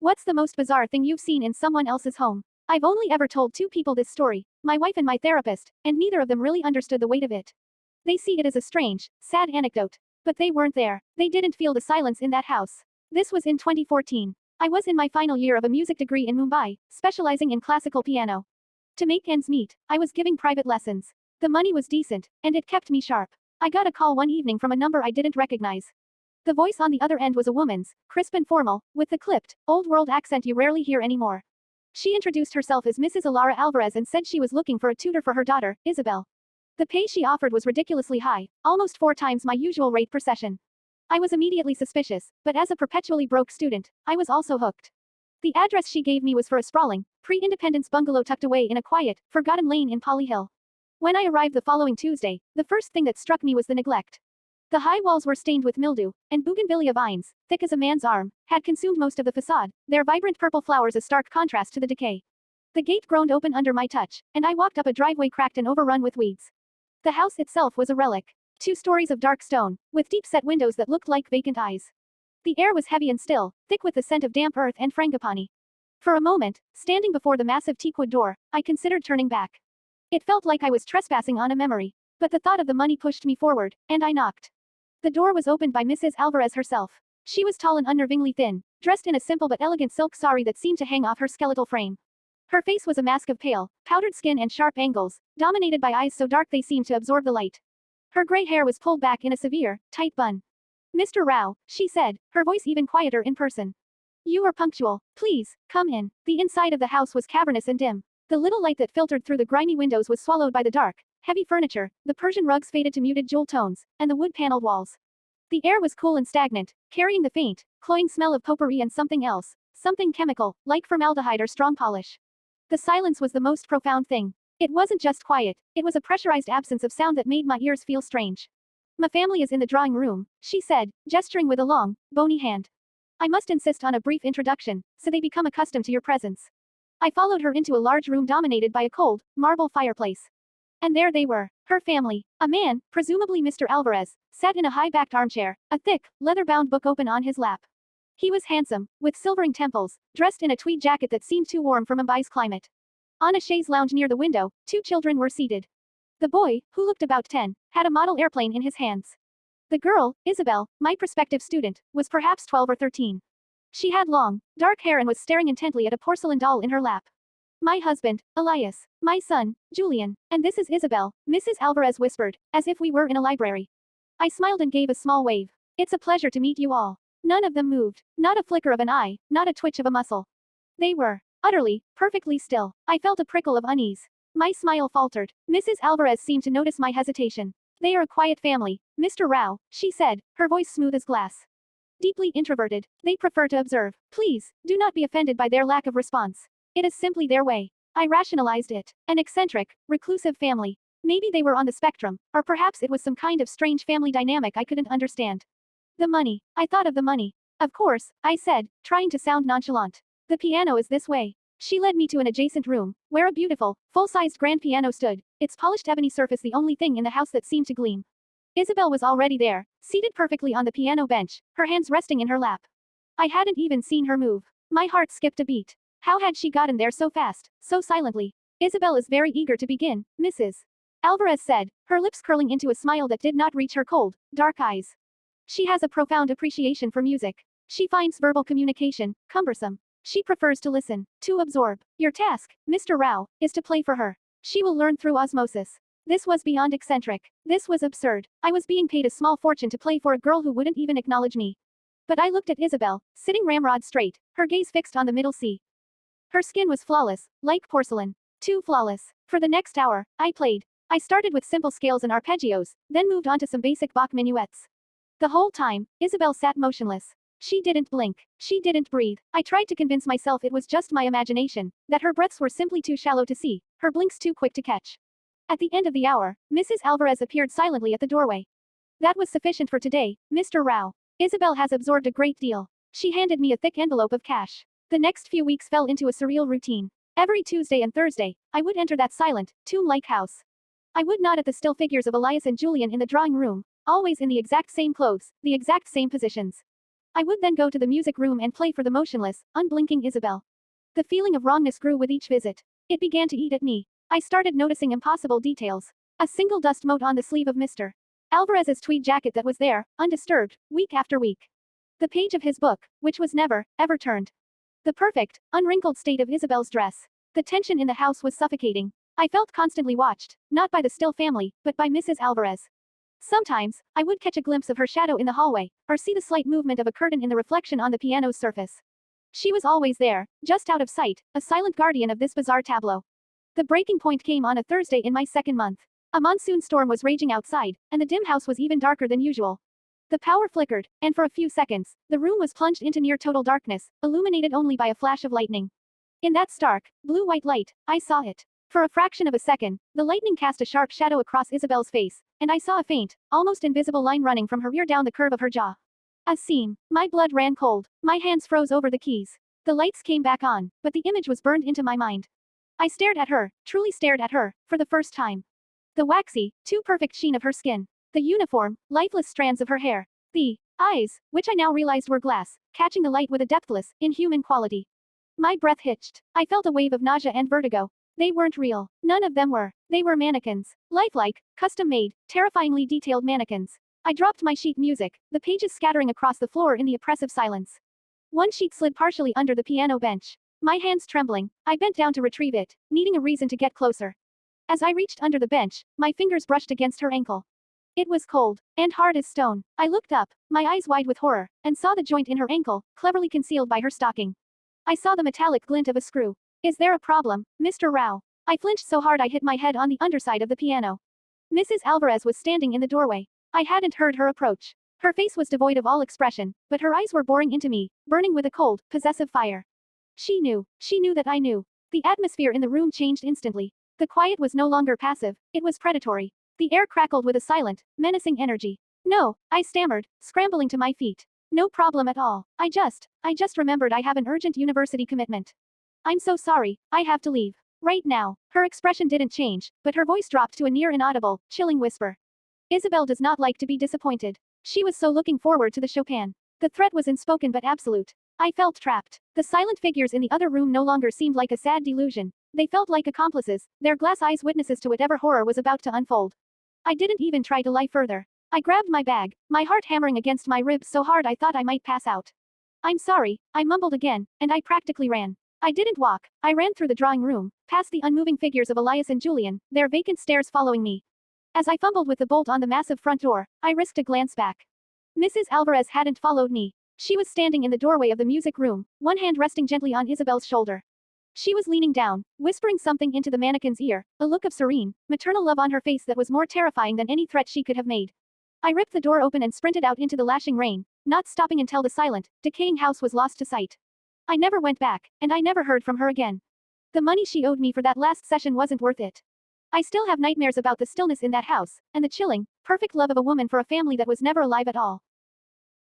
What's the most bizarre thing you've seen in someone else's home? I've only ever told two people this story, my wife and my therapist, and neither of them really understood the weight of it. They see it as a strange, sad anecdote. But they weren't there. They didn't feel the silence in that house. This was in 2014. I was in my final year of a music degree in Mumbai, specializing in classical piano. To make ends meet, I was giving private lessons. The money was decent, and it kept me sharp. I got a call one evening from a number I didn't recognize. The voice on the other end was a woman's, crisp and formal, with the clipped, old-world accent you rarely hear anymore. She introduced herself as Mrs. Alara Alvarez and said she was looking for a tutor for her daughter, Isabel. The pay she offered was ridiculously high, almost 4 times my usual rate per session. I was immediately suspicious, but as a perpetually broke student, I was also hooked. The address she gave me was for a sprawling, pre-independence bungalow tucked away in a quiet, forgotten lane in Polly Hill. When I arrived the following Tuesday, the first thing that struck me was the neglect. The high walls were stained with mildew, and bougainvillea vines, thick as a man's arm, had consumed most of the facade, their vibrant purple flowers a stark contrast to the decay. The gate groaned open under my touch, and I walked up a driveway cracked and overrun with weeds. The house itself was a relic. 2 stories of dark stone, with deep-set windows that looked like vacant eyes. The air was heavy and still, thick with the scent of damp earth and frangipani. For a moment, standing before the massive teakwood door, I considered turning back. It felt like I was trespassing on a memory. But the thought of the money pushed me forward, and I knocked. The door was opened by Mrs. Alvarez herself. She was tall and unnervingly thin, dressed in a simple but elegant silk sari that seemed to hang off her skeletal frame. Her face was a mask of pale, powdered skin and sharp angles, dominated by eyes so dark they seemed to absorb the light. Her gray hair was pulled back in a severe, tight bun. "Mr. Rao," she said, her voice even quieter in person. "You are punctual. Please, come in." The inside of the house was cavernous and dim. The little light that filtered through the grimy windows was swallowed by the dark, heavy furniture, the Persian rugs faded to muted jewel tones, and the wood-paneled walls. The air was cool and stagnant, carrying the faint, cloying smell of potpourri and something else, something chemical, like formaldehyde or strong polish. The silence was the most profound thing. It wasn't just quiet, it was a pressurized absence of sound that made my ears feel strange. "My family is in the drawing room," she said, gesturing with a long, bony hand. "I must insist on a brief introduction, so they become accustomed to your presence." I followed her into a large room dominated by a cold, marble fireplace. And there they were, her family. A man, presumably Mr. Alvarez, sat in a high-backed armchair, a thick, leather-bound book open on his lap. He was handsome, with silvering temples, dressed in a tweed jacket that seemed too warm for Mumbai's climate. On a chaise lounge near the window, 2 children were seated. The boy, who looked about 10, had a model airplane in his hands. The girl, Isabel, my prospective student, was perhaps 12 or 13. She had long, dark hair and was staring intently at a porcelain doll in her lap. "My husband, Elias. My son, Julian. And this is Isabel," Mrs. Alvarez whispered, as if we were in a library. I smiled and gave a small wave. "It's a pleasure to meet you all." None of them moved. Not a flicker of an eye, not a twitch of a muscle. They were utterly, perfectly still. I felt a prickle of unease. My smile faltered. Mrs. Alvarez seemed to notice my hesitation. "They are a quiet family, Mr. Rao," she said, her voice smooth as glass. "Deeply introverted. They prefer to observe. Please, do not be offended by their lack of response. It is simply their way." I rationalized it. An eccentric, reclusive family. Maybe they were on the spectrum, or perhaps it was some kind of strange family dynamic I couldn't understand. "The money." I thought of the money. "Of course," I said, trying to sound nonchalant. "The piano is this way." She led me to an adjacent room, where a beautiful, full-sized grand piano stood, its polished ebony surface the only thing in the house that seemed to gleam. Isabel was already there, seated perfectly on the piano bench, her hands resting in her lap. I hadn't even seen her move. My heart skipped a beat. How had she gotten there so fast, so silently? "Isabel is very eager to begin, Mrs. Alvarez said, her lips curling into a smile that did not reach her cold, dark eyes. "She has a profound appreciation for music. She finds verbal communication cumbersome. She prefers to listen, to absorb. Your task, Mr. Rao, is to play for her. She will learn through osmosis." This was beyond eccentric. This was absurd. I was being paid a small fortune to play for a girl who wouldn't even acknowledge me. But I looked at Isabel, sitting ramrod straight, her gaze fixed on the middle C. Her skin was flawless, like porcelain. Too flawless. For the next hour, I played. I started with simple scales and arpeggios, then moved on to some basic Bach minuets. The whole time, Isabel sat motionless. She didn't blink. She didn't breathe. I tried to convince myself it was just my imagination, that her breaths were simply too shallow to see, her blinks too quick to catch. At the end of the hour, Mrs. Alvarez appeared silently at the doorway. "That was sufficient for today, Mr. Rao. Isabel has absorbed a great deal." She handed me a thick envelope of cash. The next few weeks fell into a surreal routine. Every Tuesday and Thursday, I would enter that silent, tomb-like house. I would nod at the still figures of Elias and Julian in the drawing room, always in the exact same clothes, the exact same positions. I would then go to the music room and play for the motionless, unblinking Isabel. The feeling of wrongness grew with each visit. It began to eat at me. I started noticing impossible details. A single dust mote on the sleeve of Mr. Alvarez's tweed jacket that was there, undisturbed, week after week. The page of his book, which was never, ever turned. The perfect, unwrinkled state of Isabel's dress. The tension in the house was suffocating. I felt constantly watched, not by the Still family, but by Mrs. Alvarez. Sometimes, I would catch a glimpse of her shadow in the hallway, or see the slight movement of a curtain in the reflection on the piano's surface. She was always there, just out of sight, a silent guardian of this bizarre tableau. The breaking point came on a Thursday in my second month. A monsoon storm was raging outside, and the dim house was even darker than usual. The power flickered, and for a few seconds, the room was plunged into near total darkness, illuminated only by a flash of lightning. In that stark, blue-white light, I saw it. For a fraction of a second, the lightning cast a sharp shadow across Isabel's face, and I saw a faint, almost invisible line running from her rear down the curve of her jaw. A seam. My blood ran cold. My hands froze over the keys. The lights came back on, but the image was burned into my mind. I stared at her, truly stared at her, for the first time. The waxy, too perfect sheen of her skin. The uniform, lifeless strands of her hair. The eyes, which I now realized were glass, catching the light with a depthless, inhuman quality. My breath hitched. I felt a wave of nausea and vertigo. They weren't real. None of them were. They were mannequins. Lifelike, custom-made, terrifyingly detailed mannequins. I dropped my sheet music, the pages scattering across the floor in the oppressive silence. One sheet slid partially under the piano bench. My hands trembling, I bent down to retrieve it, needing a reason to get closer. As I reached under the bench, my fingers brushed against her ankle. It was cold, and hard as stone. I looked up, my eyes wide with horror, and saw the joint in her ankle, cleverly concealed by her stocking. I saw the metallic glint of a screw. Is there a problem, Mr. Rao? I flinched so hard I hit my head on the underside of the piano. Mrs. Alvarez was standing in the doorway. I hadn't heard her approach. Her face was devoid of all expression, but her eyes were boring into me, burning with a cold, possessive fire. She knew that I knew. The atmosphere in the room changed instantly. The quiet was no longer passive, it was predatory. The air crackled with a silent, menacing energy. No, I stammered, scrambling to my feet. No problem at all. I just remembered I have an urgent university commitment. I'm so sorry, I have to leave. Right now. Her expression didn't change, but her voice dropped to a near inaudible, chilling whisper. Isabel does not like to be disappointed. She was so looking forward to the Chopin. The threat was unspoken but absolute. I felt trapped. The silent figures in the other room no longer seemed like a sad delusion. They felt like accomplices, their glass eyes witnesses to whatever horror was about to unfold. I didn't even try to lie further. I grabbed my bag, my heart hammering against my ribs so hard I thought I might pass out. I'm sorry, I mumbled again, and I practically ran. I didn't walk. I ran through the drawing room, past the unmoving figures of Elias and Julian, their vacant stares following me. As I fumbled with the bolt on the massive front door, I risked a glance back. Mrs. Alvarez hadn't followed me. She was standing in the doorway of the music room, one hand resting gently on Isabel's shoulder. She was leaning down, whispering something into the mannequin's ear, a look of serene, maternal love on her face that was more terrifying than any threat she could have made. I ripped the door open and sprinted out into the lashing rain, not stopping until the silent, decaying house was lost to sight. I never went back, and I never heard from her again. The money she owed me for that last session wasn't worth it. I still have nightmares about the stillness in that house, and the chilling, perfect love of a woman for a family that was never alive at all.